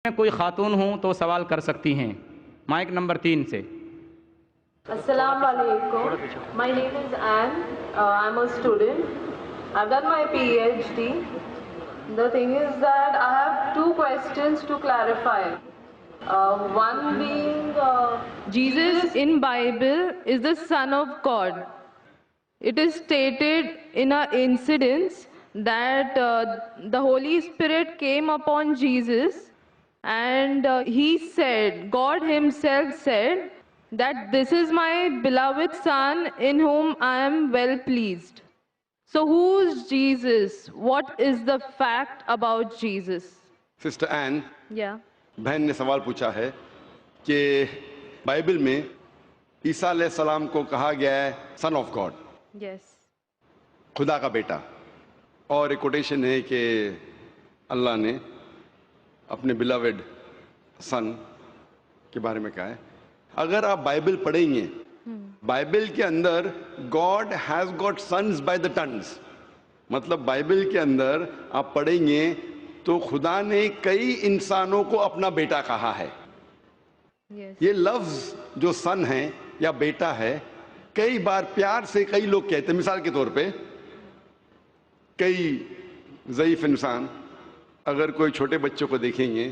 میں کوئی خاتون ہوں تو سوال کر سکتی ہیں. مائک نمبر 3 سے. Assalamu alaikum. My name is Anne. I'm a student. I've done my PhD. The thing is that I have two questions to clarify. One being, Jesus in Bible is the Son of God. It is stated in an incident that the Holy Spirit came upon Jesus and he said, God himself said that this is my beloved Son in whom I am well pleased. So who's Jesus? What is the fact about Jesus? Sister این Yeah. بہن نے سوال پوچھا ہے کہ Bible میں عیسیٰ علیہ السلام کو کہا گیا ہے سن آف گاڈ، Yes. خدا کا بیٹا، اور ایک کوٹیشن ہے کہ اللہ نے اپنے بلاوڈ سن کے بارے میں کہا ہے. اگر آپ بائبل پڑھیں گے، بائبل کے اندر God has got sons by the tons, مطلب بائبل کے اندر آپ پڑھیں گے تو خدا نے کئی انسانوں کو اپنا بیٹا کہا ہے. Yes. یہ لفظ جو سن ہے یا بیٹا ہے کئی بار پیار سے کئی لوگ کہتے ہیں. مثال کے طور پہ کئی ضعیف انسان اگر کوئی چھوٹے بچوں کو دیکھیں گے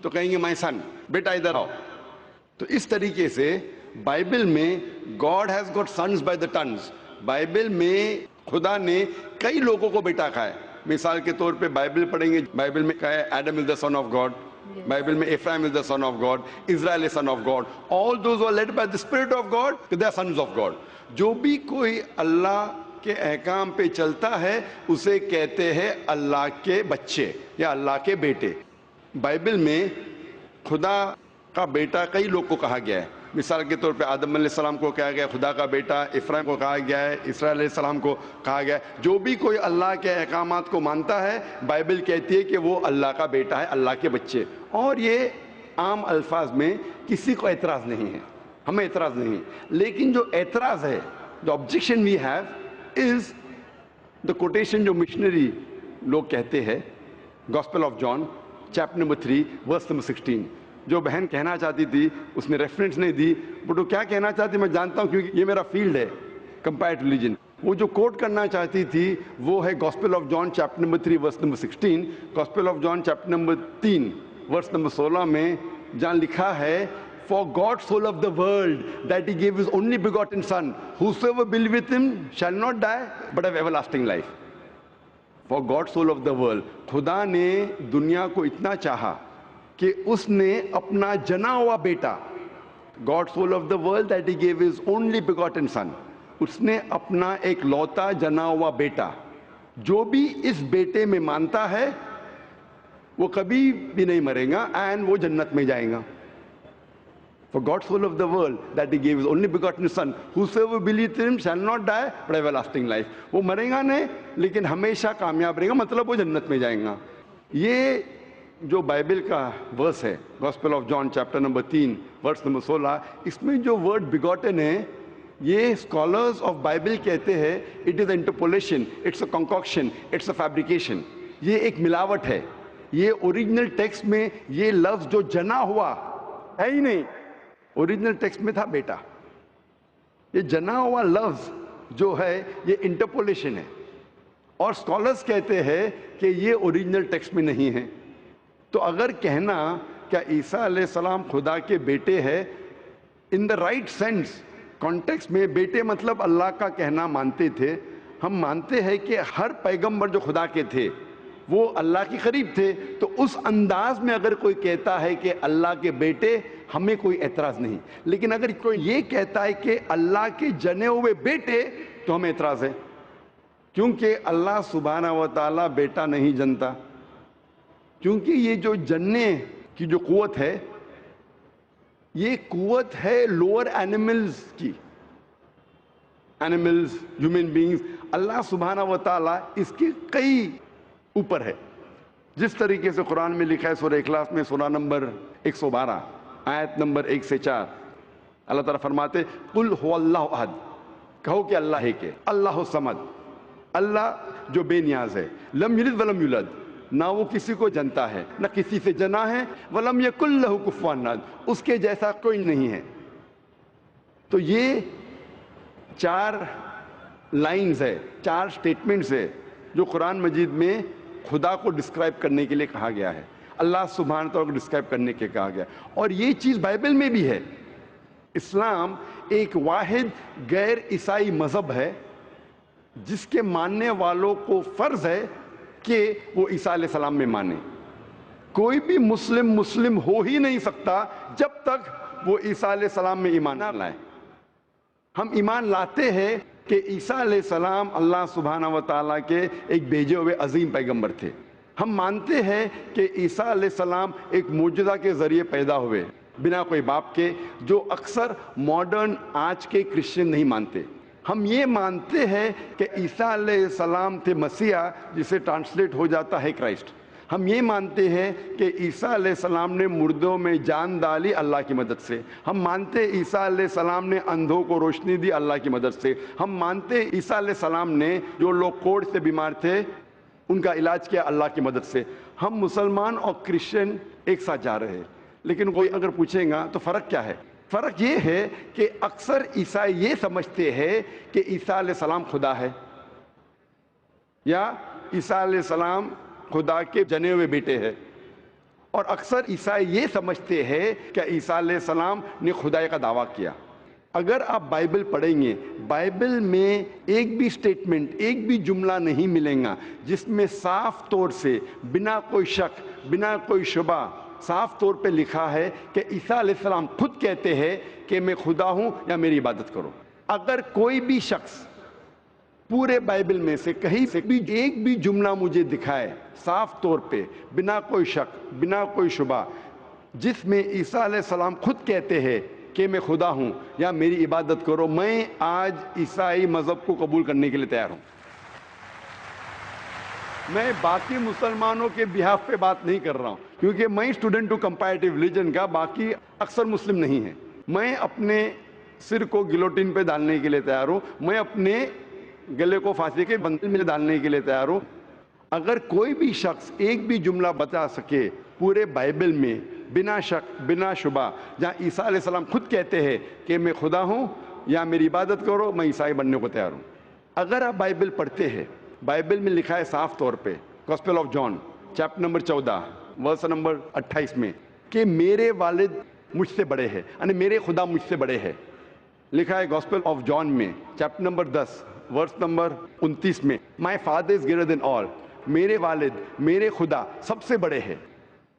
تو کہیں گے مائی سن، بیٹا ادھر آؤ. تو اس طریقے سے بائبل میں God has got sons by the tons, Bible میں خدا نے کئی لوگوں کو بیٹا کہا ہے. مثال کے طور پہ بائبل پڑھیں گے، بائبل میں کہا ہے Adam is the son of God, Bible میں Ephraim is the son of God, Israel is son of God, all those are led by the spirit of God they are sons of God. جو بھی کوئی اللہ کے احکام پہ چلتا ہے اسے کہتے ہیں اللہ کے بچے یا اللہ کے بیٹے. بائبل میں خدا کا بیٹا کئی لوگ کو کہا گیا ہے. مثال کے طور پہ آدم علیہ السلام کو کہا گیا خدا کا بیٹا، افرایم کو کہا گیا ہے، اسرائیل علیہ السلام کو کہا گیا ہے. جو بھی کوئی اللہ کے احکامات کو مانتا ہے بائبل کہتی ہے کہ وہ اللہ کا بیٹا ہے، اللہ کے بچے. اور یہ عام الفاظ میں کسی کو اعتراض نہیں ہے، ہمیں اعتراض نہیں ہے. لیکن جو اعتراض ہے، جو objection we have is the quotation جو مشنری لوگ کہتے ہیں، gospel of John chapter number 3 verse number 16. جو بہن کہنا چاہتی تھی اس نے ریفرنس نہیں دی، بٹ وہ کیا کہنا چاہتی میں جانتا ہوں کیونکہ یہ میرا فیلڈ ہے، کمپیئرڈ ریلیجن. وہ جو کوٹ کرنا چاہتی تھی وہ ہے gospel of John chapter number 3 verse number 16. Gospel of John chapter number 3 verse number 16 میں جہاں لکھا ہے For God so loved the world that he gave his only begotten son, whosoever believeth him shall not die but have everlasting life. For God so loved the world. خدا نے دنیا کو اتنا چاہا کہ اس نے اپنا جنا ہوا بیٹا، God so loved the world that he gave his only begotten son. اس نے اپنا ایک لوتا جنا ہوا بیٹا، جو بھی اس بیٹے میں مانتا ہے وہ کبھی بھی نہیں مرے گا اینڈ وہ جنت میں جائے گا. For God so loved the world that he gave his only begotten son, whosoever believeth in him shall not die but have everlasting life. وہ مرے گا نہیں لیکن ہمیشہ کامیاب رہے گا، مطلب وہ جنت میں جائیں گا. یہ جو بائبل کا ورس ہے gospel of John chapter number 3 verse number 16، اس میں جو ورڈ بیگوٹن ہے یہ اسکالرز آف بائبل کہتے ہیں it is interpolation, it's a concoction, it's a fabrication. یہ ایک ملاوٹ ہے. یہ اوریجنل ٹیکسٹ میں یہ لفظ جو جنا ہوا ہے ہی نہیں، اوریجنل ٹیکسٹ میں تھا بیٹا. یہ جنا ہوا لفظ جو ہے یہ انٹرپولیشن ہے، اور اسکالرز کہتے ہیں کہ یہ اوریجنل ٹیکسٹ میں نہیں ہے. تو اگر کہنا کیا عیسیٰ علیہ السلام خدا کے بیٹے ہے ان دا رائٹ سینس کانٹیکسٹ میں، بیٹے مطلب اللہ کا کہنا مانتے تھے. ہم مانتے ہیں کہ ہر پیغمبر جو خدا کے تھے وہ اللہ کے قریب تھے. تو اس انداز میں اگر کوئی کہتا ہے کہ اللہ کے بیٹے، ہمیں کوئی اعتراض نہیں. لیکن اگر کوئی یہ کہتا ہے کہ اللہ کے جنے ہوئے بیٹے تو ہمیں اعتراض ہے، کیونکہ اللہ سبحانہ و تعالیٰ بیٹا نہیں جنتا. کیونکہ یہ جو جننے کی جو قوت ہے یہ قوت ہے لوور اینیملز کی، اینیملز، ہیومن بینگز. اللہ سبحانہ و تعالیٰ اس کے کئی اوپر ہے. جس طریقے سے قرآن میں لکھا ہے سورہ اخلاص میں سورہ نمبر 112 آیت نمبر 1 سے 4، اللہ تعالیٰ فرماتے قل هو اللہ احد، کہو کہ اللہ ہے کہ اللہ الصمد، اللہ جو بے نیاز ہے، لم یلد ولم یولد، نہ وہ کسی کو جنتا ہے نہ کسی سے جنا ہے، ولم یکن لہ کفوا احد، اس کے جیسا کوئی نہیں ہے۔ تو یہ 4 لائنز ہے، 4 سٹیٹمنٹس ہے جو قرآن مجید میں خدا کو ڈسکرائب کرنے کے لیے کہا گیا ہے، اللہ سبحانہ تعالیٰ کو ڈسکرائب کرنے کے کہا گیا، اور یہ چیز بائبل میں بھی ہے۔ اسلام ایک واحد غیر عیسائی مذہب ہے جس کے ماننے والوں کو فرض ہے کہ وہ عیسیٰ علیہ السلام میں مانے۔ کوئی بھی مسلم ہو ہی نہیں سکتا جب تک وہ عیسیٰ علیہ السلام میں ایمان نہ لائے۔ ہم ایمان لاتے ہیں کہ عیسیٰ علیہ السلام اللہ سبحانہ و تعالیٰ کے ایک بھیجے ہوئے عظیم پیغمبر تھے۔ ہم مانتے ہیں کہ عیسیٰ علیہ السلام ایک معجزہ کے ذریعے پیدا ہوئے بنا کوئی باپ کے، جو اکثر ماڈرن آج کے کرسچن نہیں مانتے۔ ہم یہ مانتے ہیں کہ عیسیٰ علیہ السلام تھے مسیح، جسے ٹرانسلیٹ ہو جاتا ہے کرائسٹ۔ ہم یہ مانتے ہیں کہ عیسیٰ علیہ السلام نے مردوں میں جان ڈالی اللہ کی مدد سے۔ ہم مانتے ہیں عیسیٰ علیہ السلام نے اندھوں کو روشنی دی اللہ کی مدد سے۔ ہم مانتے ہیں عیسیٰ علیہ السلام نے جو لوگ کوڑھ سے بیمار تھے ان کا علاج کیا اللہ کی مدد سے۔ ہم مسلمان اور کرسچن ایک ساتھ جا رہے ہیں، لیکن کوئی اگر پوچھے گا تو فرق کیا ہے؟ فرق یہ ہے کہ اکثر عیسائی یہ سمجھتے ہیں کہ عیسیٰ علیہ السلام خدا ہے، یا عیسیٰ علیہ السلام خدا کے جنے ہوئے بیٹے ہیں، اور اکثر عیسائی یہ سمجھتے ہیں کہ عیسیٰ علیہ السلام نے خدائی کا دعویٰ کیا۔ اگر آپ بائبل پڑھیں گے، بائبل میں ایک بھی سٹیٹمنٹ، ایک بھی جملہ نہیں ملیں گا جس میں صاف طور سے بنا کوئی شک، بنا کوئی شبہ صاف طور پہ لکھا ہے کہ عیسیٰ علیہ السلام خود کہتے ہیں کہ میں خدا ہوں یا میری عبادت کرو۔ اگر کوئی بھی شخص پورے بائبل میں سے کہیں سے بھی ایک بھی جملہ مجھے دکھائے صاف طور پہ بنا کوئی شک، بنا کوئی شبہ، جس میں عیسیٰ علیہ السلام خود کہتے ہیں کہ میں خدا ہوں یا میری عبادت کرو، میں آج عیسائی مذہب کو قبول کرنے کے لیے تیار ہوں۔ میں باقی مسلمانوں کے بہاف پہ بات نہیں کر رہا ہوں، کیونکہ میں اسٹوڈنٹ ہوں کمپیریٹیو ریلیجن کا، باقی اکثر مسلم نہیں ہیں۔ میں اپنے سر کو گلوٹین پہ ڈالنے کے لیے تیار ہوں، میں اپنے گلے کو پھانسی کے بندل میں ڈالنے کے لیے تیار ہوں۔ اگر کوئی بھی شخص ایک بھی جملہ بتا سکے پورے بائبل میں بنا شک، بنا شبہ، جہاں عیسیٰ علیہ السلام خود کہتے ہیں کہ میں خدا ہوں یا میری عبادت کرو، میں عیسائی بننے کو تیار ہوں۔ اگر آپ بائبل پڑھتے ہیں، بائبل میں لکھا ہے صاف طور پہ، gospel of John chapter number 14 verse number 28 میں، کہ میرے والد مجھ سے بڑے ہیں، یعنی میرے خدا مجھ سے بڑے ہیں۔ لکھا ہے گاسپل آف جان میں چیپٹر نمبر 10 ورس نمبر 29 میں، my father is greater than آل، میرے والد، میرے خدا سب سے بڑے ہیں۔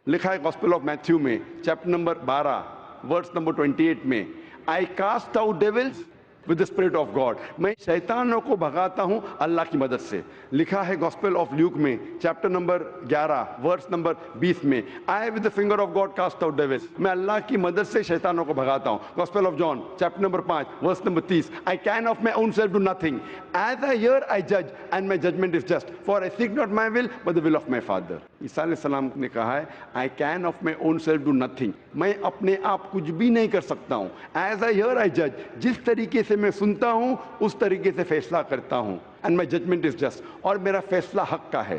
لکھا ہے گاسپل آف میتھیو میں چیپٹر نمبر 12 ورس نمبر 28 میں، I cast out devils with the spirit of God, میں شیطانوں کو بھگاتا ہوں اللہ کی مدد سے۔ لکھا ہے گاسپل آف لیوک میں چیپٹر نمبر 11 ورس نمبر 20 میں، I with the finger of God cast out devils, میں اللہ کی مدد سے شیطانوں کو بھگاتا ہوں۔ Gospel of John chapter number 5 verse number 30، I can of my own self do nothing, as I hear I جج and my judgment is just, for I seek not my will but the will of my father. عیسیٰ علیہ السلام نے کہا ہے I can of my own self do nothing, میں اپنے آپ کچھ بھی نہیں کر سکتا ہوں، ایز آئی ہیئر آئی جج، جس طریقے سے میں سنتا ہوں اس طریقے سے فیصلہ کرتا ہوں، and my judgment is just, اور میرا فیصلہ حق کا ہے،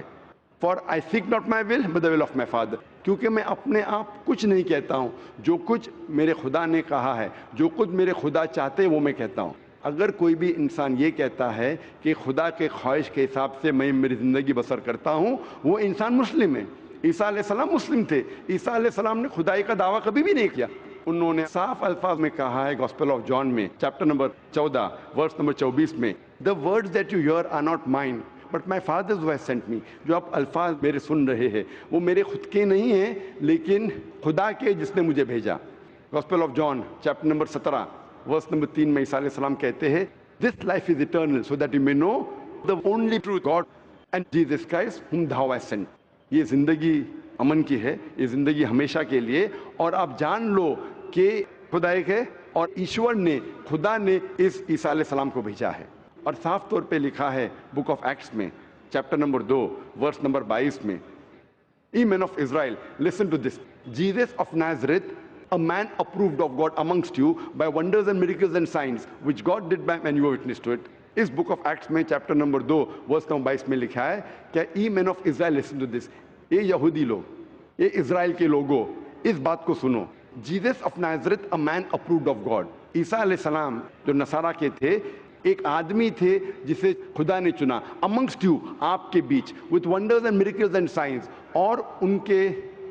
for I seek not my will but the will of my father, کیونکہ میں اپنے آپ کچھ نہیں کہتا ہوں، جو کچھ میرے خدا نے کہا ہے، جو کچھ میرے خدا چاہتے ہیں وہ میں کہتا ہوں۔ اگر کوئی بھی انسان یہ کہتا ہے کہ خدا کے خواہش کے حساب سے میں میری زندگی بسر کرتا ہوں، وہ انسان مسلم ہے۔ عیسیٰ علیہ السلام مسلم تھے، عیسیٰ علیہ السلام نے خدائی کا دعویٰ کبھی بھی نہیں کیا۔ انہوں نے صاف الفاظ میں کہا ہے گاسپل آف جان میں چیپٹر نمبر 14 ورس نمبر 24 میں، the words that you hear are not mine but my father's who has sent me, جو آپ الفاظ میرے سن رہے ہیں وہ میرے خود کے نہیں ہیں لیکن خدا کے جس نے مجھے بھیجا۔ Gospel of John chapter number 17 verse number 3 میں عیسیٰ علیہ السلام کہتے ہیں، this life is eternal so that you may know the only true God and Jesus Christ whom thou hast sent۔ یہ زندگی امن کی ہے، یہ زندگی ہمیشہ کے لیے، اور آپ جان لو کہ خدا ایک ہے اور ایشور نے، خدا نے اس عیسیٰ علیہ السلام کو بھیجا ہے۔ اور صاف طور پہ لکھا ہے بک آف ایکٹس میں چیپٹر نمبر 2 ورس نمبر 22 میں، Ye men of Israel, listen to this. Jesus of Nazareth, a man approved of God amongst you by wonders and miracles and signs, which God did by and you were witness to it. اس book of Acts میں chapter number 2 verse number 22 میں لکھا ہے کہ ای مین of Israel listen to this, یہ یہودی لوگ, یہ اسرائیل کے لوگوں, اس بات کو سنو. Jesus of Nazareth a man approved of God. عیسیٰ علیہ السلام جو نصارہ کے تھے, ایک آدمی تھے جسے خدا نے چنا, amongst you, آپ کے بیچ, with wonders and miracles and signs, اور ان کے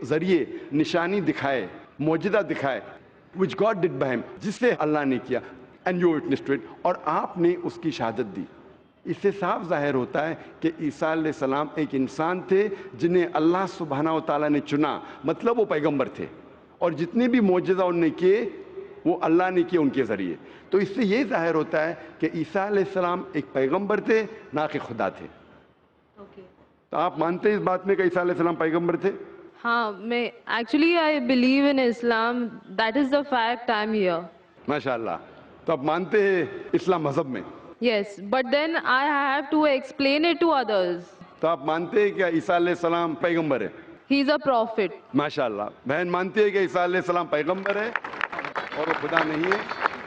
ذریعے نشانی دکھائے, معجزہ دکھائے, which God did by him, جس سے اللہ نے کیا, and you witnessed to it, اور آپ نے اس کی شہادت دی. اس سے صاف ظاہر ہوتا ہے کہ عیسیٰ علیہ السلام ایک انسان تھے جنہیں اللہ سبحانہ و تعالیٰ نے چنا, مطلب وہ پیغمبر تھے, اور جتنے بھی معجزہ انہوں نے کیے وہ اللہ نے کیے ان کے ذریعے. تو اس سے یہ ظاہر ہوتا ہے کہ عیسیٰ علیہ السلام ایک پیغمبر تھے, نہ کہ خدا تھے. تو آپ مانتے ہیں اس بات میں کہ عیسیٰ علیہ السلام پیغمبر تھے؟ ہاں, میں actually I believe in Islam, that is the fact, I am here. ماشاء اللہ. تو آپ مانتے ہیں اسلام مذہب میں؟ Yes, but then I have to explain it to others. تو آپ مانتے ہیں کہ عیسیٰ علیہ السلام پیغمبر ہے؟ ہی از اے پروفٹ. ماشاء اللہ. بہن مانتی ہے کہ عیسیٰ علیہ السلام پیغمبر ہے اور وہ خدا نہیں ہے,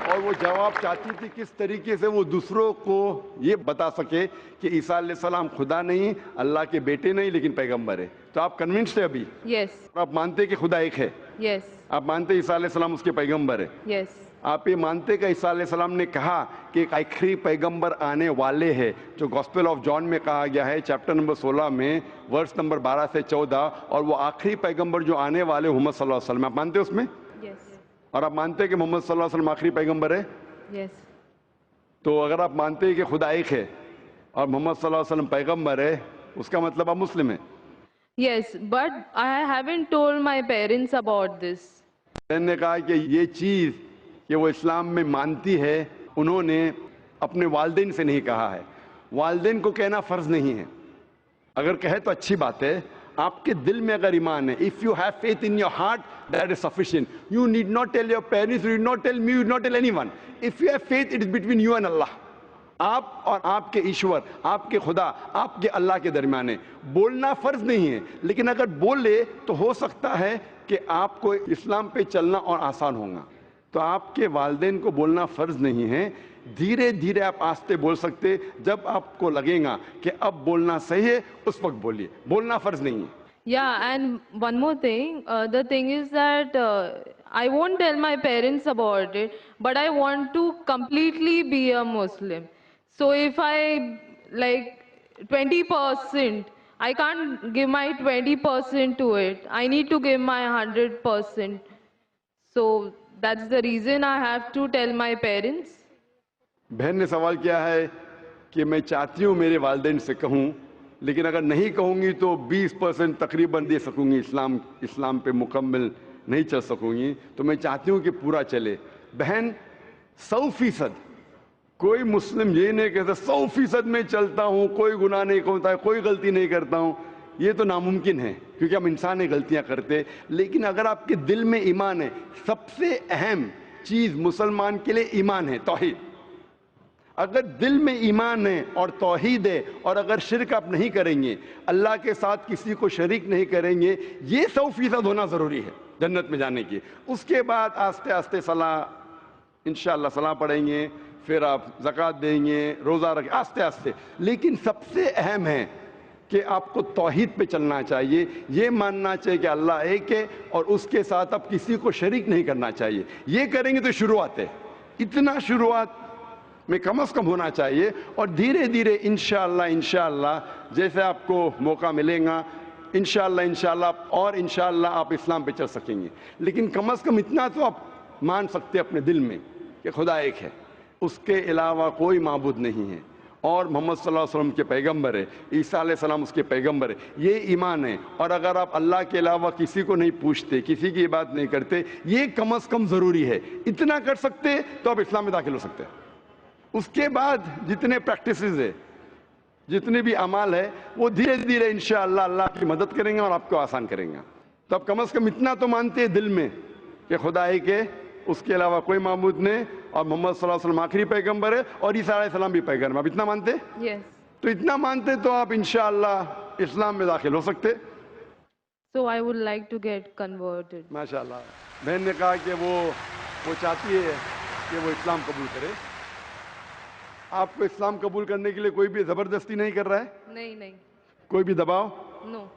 اور وہ جواب چاہتی تھی کس طریقے سے وہ دوسروں کو یہ بتا سکے کہ عیسیٰ علیہ السلام خدا نہیں, اللہ کے بیٹے نہیں, لیکن پیغمبر ہے. تو آپ کنونسڈ ہے ابھی؟ یس. آپ مانتے ہیں کہ خدا ایک ہے؟ یس. آپ مانتے ہیں عیسیٰ علیہ السلام اس کے پیغمبر ہے؟ یس. آپ یہ مانتے کہ عیسیٰ علیہ السلام نے کہا کہ ایک آخری پیغمبر آنے والے ہیں, جو گاسپل آف جان میں کہا گیا ہے چیپٹر نمبر 16 میں ورس نمبر 12 سے 14, اور وہ آخری پیغمبر جو آنے والے محمد صلی اللہ علیہ وسلم, آپ مانتے ہیں اس میں؟ یس. اور آپ مانتے ہیں کہ محمد صلی اللہ علیہ وسلم آخری پیغمبر ہے؟ یس. تو اگر آپ مانتے ہیں کہ خدا ایک ہے اور محمد صلی اللہ علیہ وسلم پیغمبر ہے, اس کا مطلب آپ مسلم ہیں. Yes, but I haven't told my parents about this. میں نے کہا کہ یہ چیز کہ وہ اسلام میں مانتی ہے, انہوں نے اپنے والدین سے نہیں کہا ہے. والدین کو کہنا فرض نہیں ہے, اگر کہے تو اچھی بات ہے. آپ کے دل میں اگر ایمان ہے, if you have faith in your heart, that is sufficient. You need not tell your parents, you need not tell me, you need not tell anyone. If you have faith, it is between you and Allah. آپ اور آپ کے ایشور, آپ کے خدا, آپ کے اللہ کے درمیان ہے. بولنا فرض نہیں ہے, لیکن اگر بولے تو ہو سکتا ہے کہ آپ کو اسلام پہ چلنا اور آسان ہوگا. تو آپ کے والدین کو بولنا فرض نہیں ہے, دھیرے دھیرے آپ آہستہ بول سکتے. جب آپ کو لگے گا کہ اب بولنا صحیح ہے, اس وقت بولیے, بولنا فرض نہیں ہے. Yeah, and one more thing, the thing is that I won't tell my parents about it, but I want to completely be a Muslim. So if I like 20%, I can't give my 20% to it. I need to give my 100%. So that's the reason I have to tell my parents. بہن نے سوال کیا ہے کہ میں چاہتی ہوں میرے والدین سے کہوں, لیکن اگر نہیں کہوں گی تو 20% تقریباً دے سکوں گی, اسلام پہ مکمل نہیں چل سکوں گی. تو میں چاہتی ہوں کہ پورا چلے. بہن 100%, کوئی مسلم یہ نہیں کہتا 100% میں چلتا ہوں, کوئی گناہ نہیں کرتا ہے, کوئی غلطی نہیں کرتا ہوں. یہ تو ناممکن ہے, کیونکہ ہم انسان ہیں, غلطیاں کرتے. لیکن اگر آپ کے دل میں ایمان ہے, سب سے اہم چیز مسلمان کے لیے ایمان ہے, توحید. اگر دل میں ایمان ہے اور توحید ہے, اور اگر شرک آپ نہیں کریں گے, اللہ کے ساتھ کسی کو شریک نہیں کریں گے, یہ 100% ہونا ضروری ہے جنت میں جانے کی. اس کے بعد آہستہ آہستہ صلاح, انشاءاللہ صلاح پڑھیں گے, پھر آپ زکوٰۃ دیں گے, روزہ رکھیں, آہستہ آہستہ. لیکن سب سے اہم ہے کہ آپ کو توحید پہ چلنا چاہیے, یہ ماننا چاہیے کہ اللہ ایک ہے, اور اس کے ساتھ آپ کسی کو شریک نہیں کرنا چاہیے. یہ کریں گے تو شروعات ہے, اتنا شروعات میں کم از کم ہونا چاہیے. اور دھیرے دھیرے انشاءاللہ جیسے آپ کو موقع ملے گا, انشاءاللہ اور انشاءاللہ آپ اسلام پہ چل سکیں گے. لیکن کم از کم اتنا تو آپ مان سکتے اپنے دل میں کہ خدا ایک ہے, اس کے علاوہ کوئی معبود نہیں ہے, اور محمد صلی اللہ علیہ وسلم کے پیغمبر ہے, عیسیٰ علیہ السلام اس کے پیغمبر ہے. یہ ایمان ہے. اور اگر آپ اللہ کے علاوہ کسی کو نہیں پوچھتے, کسی کی بات نہیں کرتے, یہ کم از کم ضروری ہے. اتنا کر سکتے تو آپ اسلام میں داخل ہو سکتے ہیں. اس کے بعد جتنے پریکٹسز ہے, جتنے بھی اعمال ہے, وہ دھیرے دھیرے انشاءاللہ اللہ کی مدد کریں گے اور آپ کو آسان کریں گے. تو آپ کم از کم اتنا تو مانتے ہیں دل میں کہ خدا ایک ہے, اس کے علاوہ کوئی معبود نہیں, اور محمد صلی اللہ علیہ وسلم آخری پیغمبر ہے, اور عیسیٰ علیہ السلام بھی پیغمبر. آپ اتنا مانتے؟ Yes. تو اتنا مانتے تو آپ انشاءاللہ اسلام میں داخل ہو سکتے. So I would like to get converted. ماشاءاللہ. بہن نے کہا کہ وہ چاہتی ہے کہ وہ اسلام قبول کرے. آپ کو اسلام قبول کرنے کے لیے کوئی بھی زبردستی نہیں کر رہا ہے؟ نہیں. کوئی بھی دباؤ No.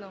No.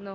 No.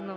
No.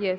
Yes.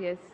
Yes.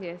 Yes.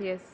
Yes.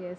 Yes.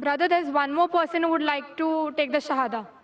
Brother, there's one more person who would like to take the Shahada.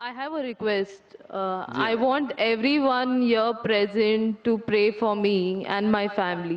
I have a request. I want everyone here present to pray for me and my family.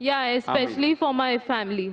Yeah, especially for my family.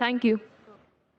Thank you.